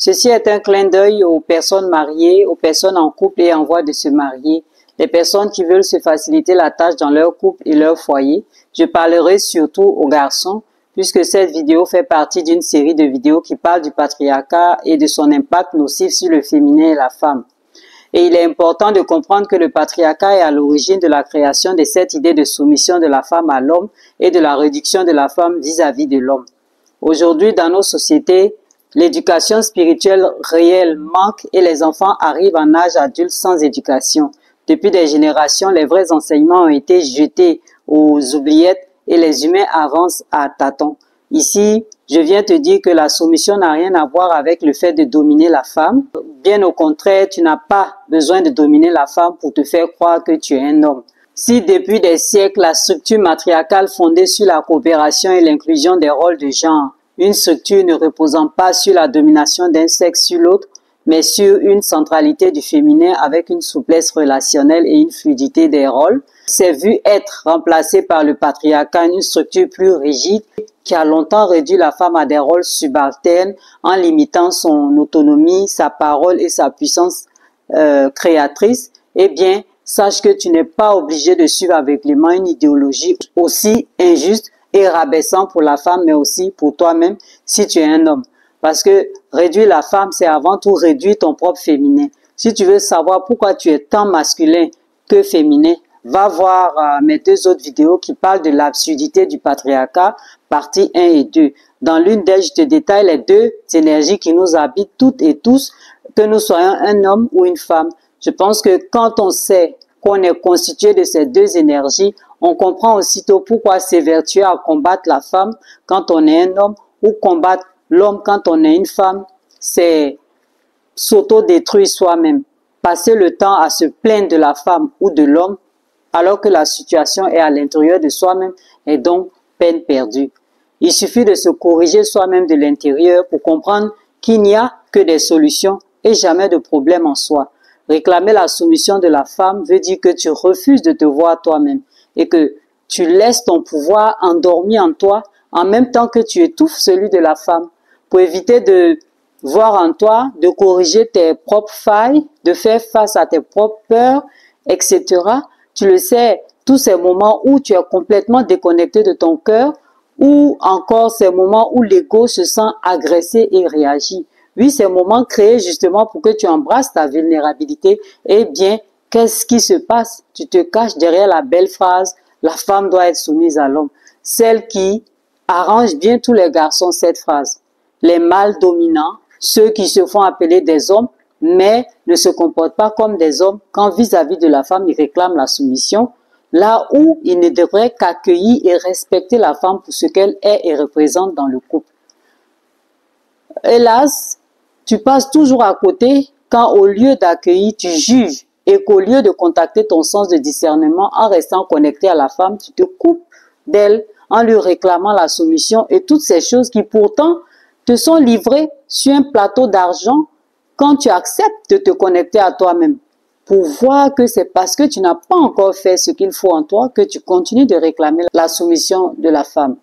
Ceci est un clin d'œil aux personnes mariées, aux personnes en couple et en voie de se marier, les personnes qui veulent se faciliter la tâche dans leur couple et leur foyer. Je parlerai surtout aux garçons, puisque cette vidéo fait partie d'une série de vidéos qui parlent du patriarcat et de son impact nocif sur le féminin et la femme. Et il est important de comprendre que le patriarcat est à l'origine de la création de cette idée de soumission de la femme à l'homme et de la réduction de la femme vis-à-vis de l'homme. Aujourd'hui, dans nos sociétés, l'éducation spirituelle réelle manque et les enfants arrivent en âge adulte sans éducation. Depuis des générations, les vrais enseignements ont été jetés aux oubliettes et les humains avancent à tâtons. Ici, je viens te dire que la soumission n'a rien à voir avec le fait de dominer la femme. Bien au contraire, tu n'as pas besoin de dominer la femme pour te faire croire que tu es un homme. Si depuis des siècles, la structure matriarcale fondée sur la coopération et l'inclusion des rôles de genre, une structure ne reposant pas sur la domination d'un sexe sur l'autre, mais sur une centralité du féminin avec une souplesse relationnelle et une fluidité des rôles, s'est vu être remplacée par le patriarcat, une structure plus rigide qui a longtemps réduit la femme à des rôles subalternes en limitant son autonomie, sa parole et sa puissance créatrice. Eh bien, sache que tu n'es pas obligé de suivre aveuglément une idéologie aussi injuste et rabaissante pour la femme, mais aussi pour toi-même si tu es un homme. Parce que réduire la femme, c'est avant tout réduire ton propre féminin. Si tu veux savoir pourquoi tu es tant masculin que féminin, va voir mes deux autres vidéos qui parlent de l'absurdité du patriarcat, partie 1 et 2. Dans l'une d'elles, je te détaille les deux énergies qui nous habitent toutes et tous, que nous soyons un homme ou une femme. Je pense que quand on sait qu'on est constitué de ces deux énergies, on comprend aussitôt pourquoi s'évertuer à combattre la femme quand on est un homme ou combattre l'homme quand on est une femme, c'est s'auto-détruire soi-même. Passer le temps à se plaindre de la femme ou de l'homme alors que la situation est à l'intérieur de soi-même est donc peine perdue. Il suffit de se corriger soi-même de l'intérieur pour comprendre qu'il n'y a que des solutions et jamais de problème en soi. Réclamer la soumission de la femme veut dire que tu refuses de te voir toi-même et que tu laisses ton pouvoir endormi en toi en même temps que tu étouffes celui de la femme. Pour éviter de voir en toi, de corriger tes propres failles, de faire face à tes propres peurs, etc. Tu le sais, tous ces moments où tu es complètement déconnecté de ton cœur ou encore ces moments où l'ego se sent agressé et réagit. Oui, ces moments créés justement pour que tu embrasses ta vulnérabilité. Eh bien, qu'est-ce qui se passe? Tu te caches derrière la belle phrase « La femme doit être soumise à l'homme ». Celle qui arrange bien tous les garçons cette phrase. Les mâles dominants, ceux qui se font appeler des hommes, mais ne se comportent pas comme des hommes quand vis-à-vis de la femme, ils réclament la soumission, là où ils ne devraient qu'accueillir et respecter la femme pour ce qu'elle est et représente dans le couple. Hélas, tu passes toujours à côté quand au lieu d'accueillir, tu juges et qu'au lieu de contacter ton sens de discernement en restant connecté à la femme, tu te coupes d'elle en lui réclamant la soumission et toutes ces choses qui pourtant te sont livrées sur un plateau d'argent quand tu acceptes de te connecter à toi-même pour voir que c'est parce que tu n'as pas encore fait ce qu'il faut en toi que tu continues de réclamer la soumission de la femme.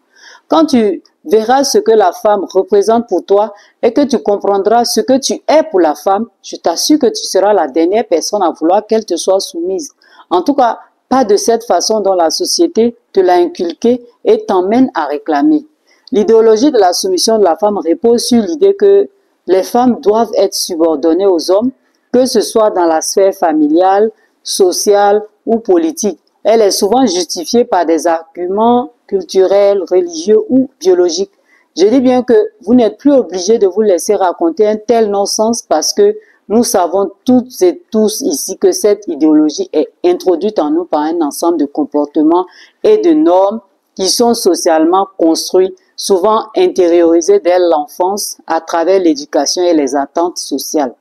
Quand tu verras ce que la femme représente pour toi et que tu comprendras ce que tu es pour la femme, je t'assure que tu seras la dernière personne à vouloir qu'elle te soit soumise. En tout cas, pas de cette façon dont la société te l'a inculqué et t'emmène à réclamer. L'idéologie de la soumission de la femme repose sur l'idée que les femmes doivent être subordonnées aux hommes, que ce soit dans la sphère familiale, sociale ou politique. Elle est souvent justifiée par des arguments culturels, religieux ou biologiques. Je dis bien que vous n'êtes plus obligés de vous laisser raconter un tel non-sens parce que nous savons toutes et tous ici que cette idéologie est introduite en nous par un ensemble de comportements et de normes qui sont socialement construits, souvent intériorisés dès l'enfance à travers l'éducation et les attentes sociales.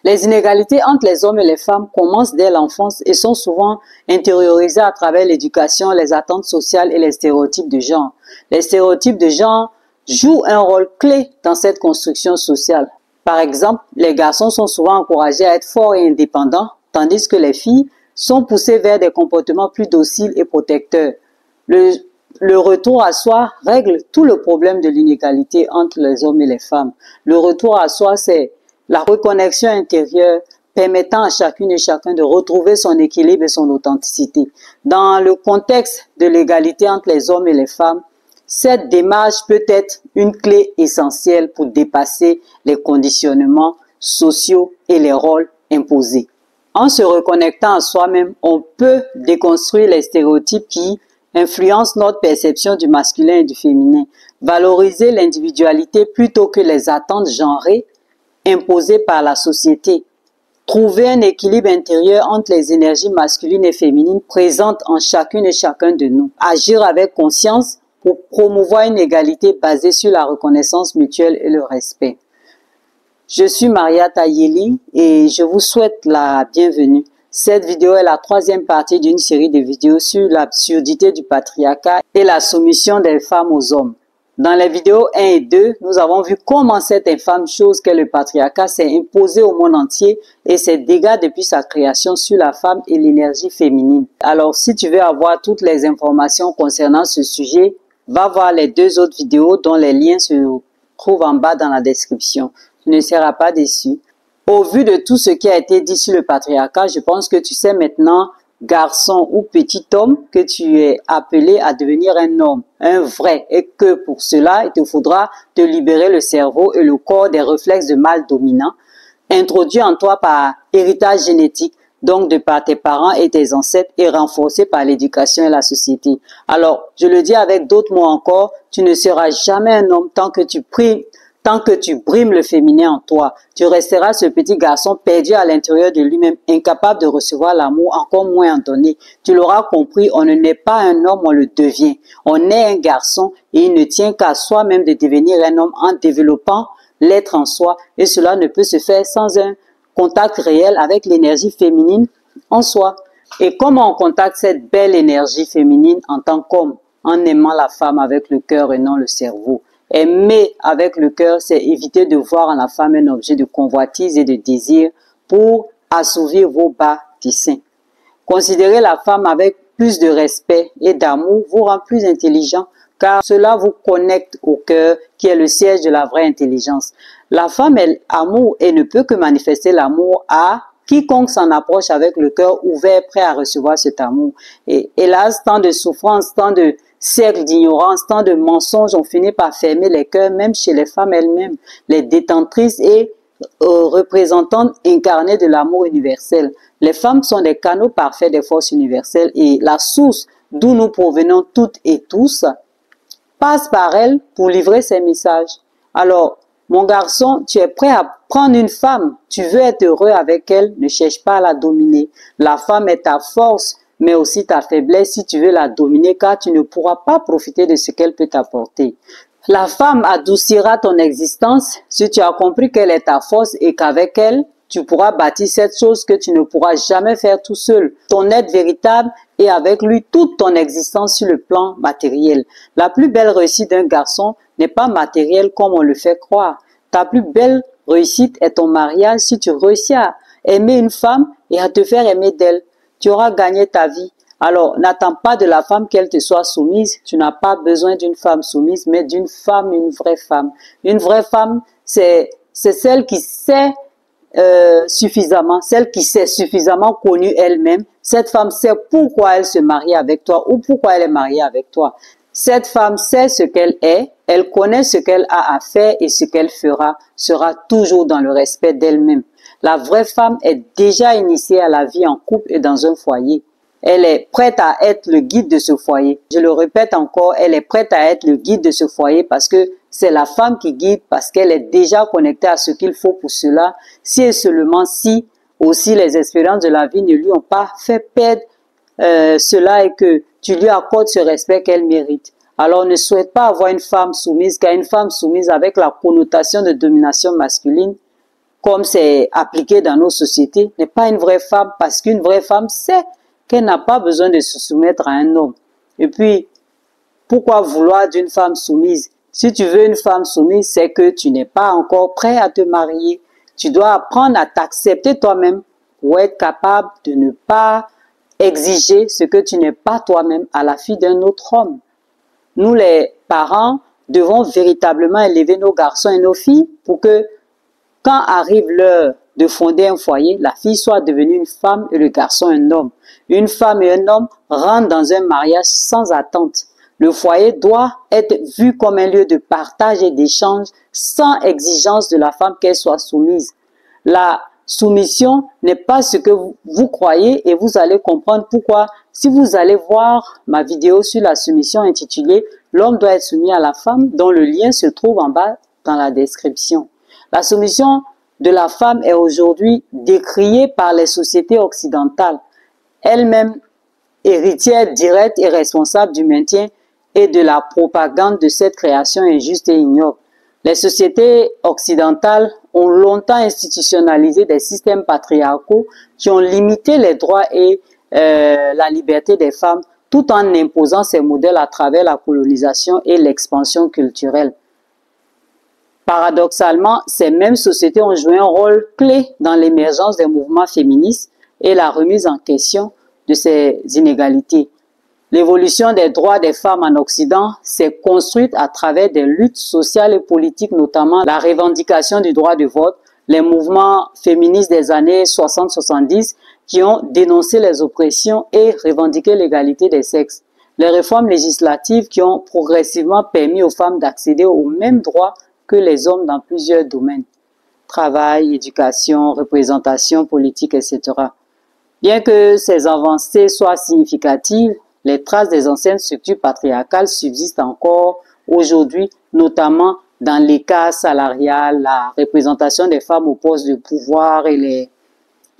Les inégalités entre les hommes et les femmes commencent dès l'enfance et sont souvent intériorisées à travers l'éducation, les attentes sociales et les stéréotypes de genre. Les stéréotypes de genre jouent un rôle clé dans cette construction sociale. Par exemple, les garçons sont souvent encouragés à être forts et indépendants, tandis que les filles sont poussées vers des comportements plus dociles et protecteurs. Le Le retour à soi règle tout le problème de l'inégalité entre les hommes et les femmes. Le retour à soi, c'est la reconnexion intérieure permettant à chacune et chacun de retrouver son équilibre et son authenticité. Dans le contexte de l'égalité entre les hommes et les femmes, cette démarche peut être une clé essentielle pour dépasser les conditionnements sociaux et les rôles imposés. En se reconnectant à soi-même, on peut déconstruire les stéréotypes qui influencent notre perception du masculin et du féminin, valoriser l'individualité plutôt que les attentes genrées imposées par la société, trouver un équilibre intérieur entre les énergies masculines et féminines présentes en chacune et chacun de nous, agir avec conscience pour promouvoir une égalité basée sur la reconnaissance mutuelle et le respect. Je suis Maria Tayeli et je vous souhaite la bienvenue. Cette vidéo est la troisième partie d'une série de vidéos sur l'absurdité du patriarcat et la soumission des femmes aux hommes. Dans les vidéos 1 et 2, nous avons vu comment cette infâme chose qu'est le patriarcat s'est imposée au monde entier et ses dégâts depuis sa création sur la femme et l'énergie féminine. Alors, si tu veux avoir toutes les informations concernant ce sujet, va voir les deux autres vidéos dont les liens se trouvent en bas dans la description. Tu ne seras pas déçu. Au vu de tout ce qui a été dit sur le patriarcat, je pense que tu sais maintenant, garçon ou petit homme, que tu es appelé à devenir un homme, un vrai, et que pour cela, il te faudra te libérer le cerveau et le corps des réflexes de mâle dominant, introduits en toi par héritage génétique, donc de par tes parents et tes ancêtres, et renforcés par l'éducation et la société. Alors, je le dis avec d'autres mots encore, tu ne seras jamais un homme tant que tu brimes le féminin en toi. Tu resteras ce petit garçon perdu à l'intérieur de lui-même, incapable de recevoir l'amour, encore moins en donner. Tu l'auras compris, on ne naît pas un homme, on le devient. On est un garçon et il ne tient qu'à soi-même de devenir un homme en développant l'être en soi. Et cela ne peut se faire sans un contact réel avec l'énergie féminine en soi. Et comment on contacte cette belle énergie féminine en tant qu'homme? En aimant la femme avec le cœur et non le cerveau. Aimer avec le cœur, c'est éviter de voir en la femme un objet de convoitise et de désir pour assouvir vos bas du sein. Considérer la femme avec plus de respect et d'amour vous rend plus intelligent car cela vous connecte au cœur qui est le siège de la vraie intelligence. La femme est amour et ne peut que manifester l'amour à quiconque s'en approche avec le cœur ouvert, prêt à recevoir cet amour. Et hélas, tant de souffrances, tant de siècles d'ignorance, tant de mensonges ont fini par fermer les cœurs, même chez les femmes elles-mêmes, les détentrices et représentantes incarnées de l'amour universel. Les femmes sont des canaux parfaits des forces universelles et la source d'où nous provenons toutes et tous passe par elles pour livrer ces messages. Alors, mon garçon, tu es prêt à prendre une femme, tu veux être heureux avec elle, ne cherche pas à la dominer. La femme est ta force, mais aussi ta faiblesse si tu veux la dominer, car tu ne pourras pas profiter de ce qu'elle peut t'apporter. La femme adoucira ton existence si tu as compris qu'elle est ta force et qu'avec elle, tu pourras bâtir cette chose que tu ne pourras jamais faire tout seul. Ton être véritable et avec lui toute ton existence sur le plan matériel. La plus belle réussite d'un garçon n'est pas matérielle comme on le fait croire. Ta plus belle réussite est ton mariage si tu réussis à aimer une femme et à te faire aimer d'elle. Tu auras gagné ta vie. Alors, n'attends pas de la femme qu'elle te soit soumise. Tu n'as pas besoin d'une femme soumise, mais d'une femme, une vraie femme. Une vraie femme, c'est celle qui sait suffisamment, celle qui s'est suffisamment connue elle-même. Cette femme sait pourquoi elle se marie avec toi ou pourquoi elle est mariée avec toi. Cette femme sait ce qu'elle est, elle connaît ce qu'elle a à faire et ce qu'elle fera, sera toujours dans le respect d'elle-même. La vraie femme est déjà initiée à la vie en couple et dans un foyer. Elle est prête à être le guide de ce foyer. Je le répète encore, elle est prête à être le guide de ce foyer parce que c'est la femme qui guide, parce qu'elle est déjà connectée à ce qu'il faut pour cela, si et seulement si aussi les expériences de la vie ne lui ont pas fait perdre cela et que tu lui accordes ce respect qu'elle mérite. Alors ne souhaite pas avoir une femme soumise, car une femme soumise avec la connotation de domination masculine, comme c'est appliqué dans nos sociétés, n'est pas une vraie femme, parce qu'une vraie femme sait qu'elle n'a pas besoin de se soumettre à un homme. Et puis, pourquoi vouloir d'une femme soumise? Si tu veux une femme soumise, c'est que tu n'es pas encore prêt à te marier. Tu dois apprendre à t'accepter toi-même pour être capable de ne pas exiger ce que tu n'es pas toi-même à la fille d'un autre homme. nous les parents devons véritablement élever nos garçons et nos filles pour que quand arrive l'heure de fonder un foyer, la fille soit devenue une femme et le garçon un homme. Une femme et un homme rentrent dans un mariage sans attente. Le foyer doit être vu comme un lieu de partage et d'échange sans exigence de la femme qu'elle soit soumise. La soumission n'est pas ce que vous croyez et vous allez comprendre pourquoi. Si vous allez voir ma vidéo sur la soumission intitulée « L'homme doit être soumis à la femme » dont le lien se trouve en bas dans la description. La soumission de la femme est aujourd'hui décriée par les sociétés occidentales, elles-mêmes héritières directes et responsables du maintien et de la propagande de cette création injuste et ignoble. Les sociétés occidentales ont longtemps institutionnalisé des systèmes patriarcaux qui ont limité les droits et la liberté des femmes tout en imposant ces modèles à travers la colonisation et l'expansion culturelle. Paradoxalement, ces mêmes sociétés ont joué un rôle clé dans l'émergence des mouvements féministes et la remise en question de ces inégalités. L'évolution des droits des femmes en Occident s'est construite à travers des luttes sociales et politiques, notamment la revendication du droit de vote, les mouvements féministes des années 60-70 qui ont dénoncé les oppressions et revendiqué l'égalité des sexes. Les réformes législatives qui ont progressivement permis aux femmes d'accéder aux mêmes droits que les hommes dans plusieurs domaines. Travail, éducation, représentation politique, etc. Bien que ces avancées soient significatives, les traces des anciennes structures patriarcales subsistent encore aujourd'hui, notamment dans l'écart salarial, la représentation des femmes au poste de pouvoir et les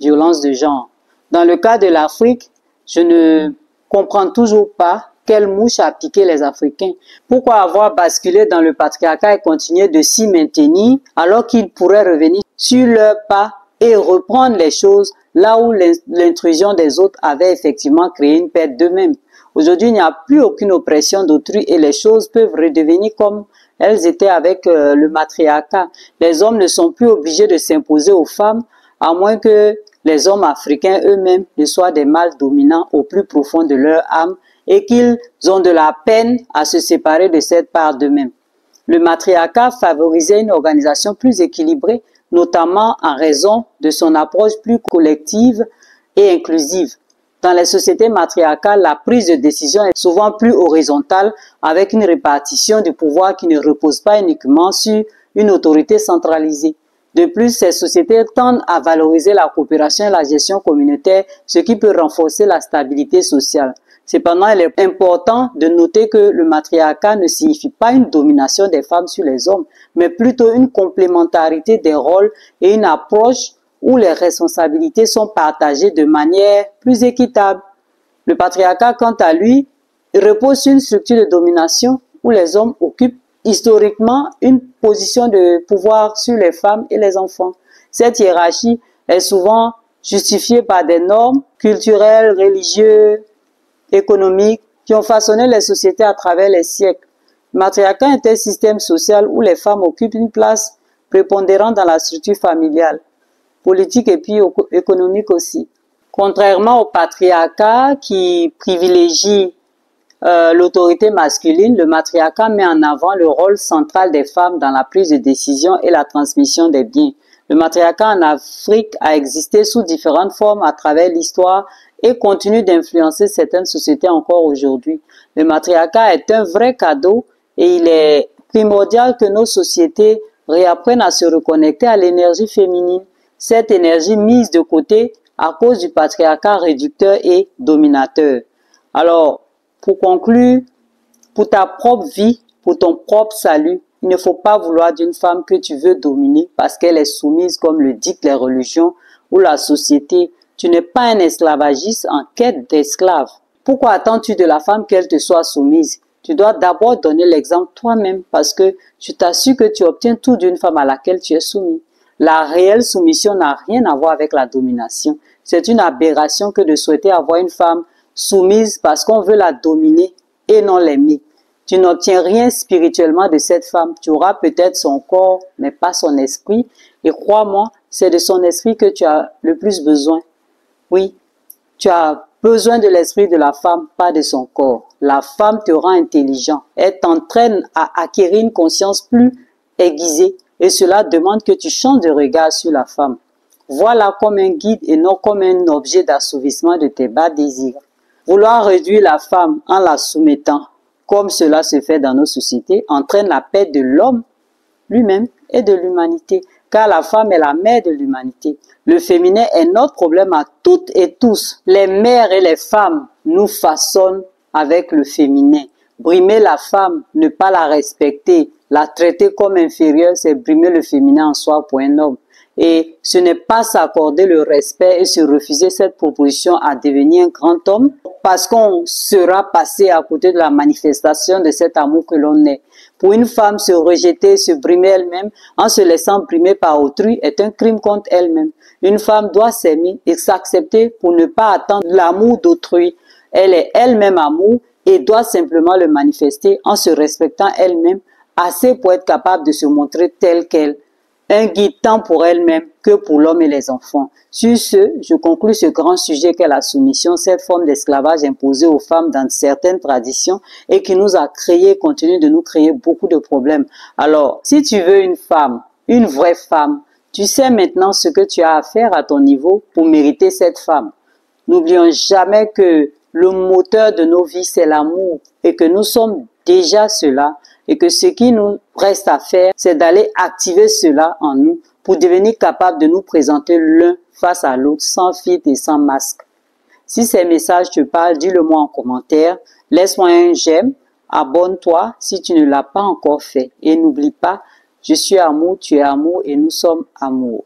violences de genre. Dans le cas de l'Afrique, je ne comprends toujours pas quelle mouche a piqué les Africains. Pourquoi avoir basculé dans le patriarcat et continuer de s'y maintenir alors qu'ils pourraient revenir sur leurs pas et reprendre les choses là où l'intrusion des autres avait effectivement créé une perte d'eux-mêmes. Aujourd'hui, il n'y a plus aucune oppression d'autrui et les choses peuvent redevenir comme elles étaient avec le matriarcat. Les hommes ne sont plus obligés de s'imposer aux femmes, à moins que les hommes africains eux-mêmes ne soient des mâles dominants au plus profond de leur âme et qu'ils ont de la peine à se séparer de cette part d'eux-mêmes. Le matriarcat favorisait une organisation plus équilibrée, notamment en raison de son approche plus collective et inclusive. Dans les sociétés matriarcales, la prise de décision est souvent plus horizontale avec une répartition du pouvoir qui ne repose pas uniquement sur une autorité centralisée. De plus, ces sociétés tendent à valoriser la coopération et la gestion communautaire, ce qui peut renforcer la stabilité sociale. Cependant, il est important de noter que le matriarcat ne signifie pas une domination des femmes sur les hommes, mais plutôt une complémentarité des rôles et une approche où les responsabilités sont partagées de manière plus équitable. Le patriarcat, quant à lui, repose sur une structure de domination où les hommes occupent historiquement une position de pouvoir sur les femmes et les enfants. Cette hiérarchie est souvent justifiée par des normes culturelles, religieuses, économiques qui ont façonné les sociétés à travers les siècles. Le matriarcat est un système social où les femmes occupent une place prépondérante dans la structure familiale, politique et puis économique aussi. Contrairement au patriarcat qui privilégie l'autorité masculine, le matriarcat met en avant le rôle central des femmes dans la prise de décision et la transmission des biens. Le matriarcat en Afrique a existé sous différentes formes à travers l'histoire et continue d'influencer certaines sociétés encore aujourd'hui. Le matriarcat est un vrai cadeau et il est primordial que nos sociétés réapprennent à se reconnecter à l'énergie féminine, cette énergie mise de côté à cause du patriarcat réducteur et dominateur. Alors, pour conclure, pour ta propre vie, pour ton propre salut, il ne faut pas vouloir d'une femme que tu veux dominer parce qu'elle est soumise comme le dictent les religions ou la société. Tu n'es pas un esclavagiste en quête d'esclave. Pourquoi attends-tu de la femme qu'elle te soit soumise? Tu dois d'abord donner l'exemple toi-même parce que je t'assure que tu obtiens tout d'une femme à laquelle tu es soumis. La réelle soumission n'a rien à voir avec la domination. C'est une aberration que de souhaiter avoir une femme soumise parce qu'on veut la dominer et non l'aimer. Tu n'obtiens rien spirituellement de cette femme. Tu auras peut-être son corps, mais pas son esprit. Et crois-moi, c'est de son esprit que tu as le plus besoin. Oui, tu as besoin de l'esprit de la femme, pas de son corps. La femme te rend intelligent. Elle t'entraîne à acquérir une conscience plus aiguisée et cela demande que tu changes de regard sur la femme. Vois-la comme un guide et non comme un objet d'assouvissement de tes bas désirs. Vouloir réduire la femme en la soumettant, comme cela se fait dans nos sociétés, entraîne la perte de l'homme lui-même et de l'humanité, car la femme est la mère de l'humanité. Le féminin est notre problème à toutes et tous. Les mères et les femmes nous façonnent avec le féminin. Brimer la femme, ne pas la respecter, la traiter comme inférieure, c'est brimer le féminin en soi pour un homme. Et ce n'est pas s'accorder le respect et se refuser cette proposition à devenir un grand homme parce qu'on sera passé à côté de la manifestation de cet amour que l'on est. Pour une femme, se rejeter, se brimer elle-même en se laissant brimer par autrui est un crime contre elle-même. Une femme doit s'aimer et s'accepter pour ne pas attendre l'amour d'autrui. Elle est elle-même amour et doit simplement le manifester en se respectant elle-même assez pour être capable de se montrer telle qu'elle. Un guide tant pour elle-même que pour l'homme et les enfants. Sur ce, je conclus ce grand sujet qu'est la soumission, cette forme d'esclavage imposée aux femmes dans certaines traditions et qui nous a créé, continue de nous créer beaucoup de problèmes. Alors, si tu veux une femme, une vraie femme, tu sais maintenant ce que tu as à faire à ton niveau pour mériter cette femme. N'oublions jamais que le moteur de nos vies, c'est l'amour et que nous sommes déjà cela. Et que ce qui nous reste à faire, c'est d'aller activer cela en nous pour devenir capable de nous présenter l'un face à l'autre sans filtre et sans masque. Si ces messages te parlent, dis-le-moi en commentaire. Laisse-moi un j'aime, abonne-toi si tu ne l'as pas encore fait. Et n'oublie pas, je suis amour, tu es amour et nous sommes amour.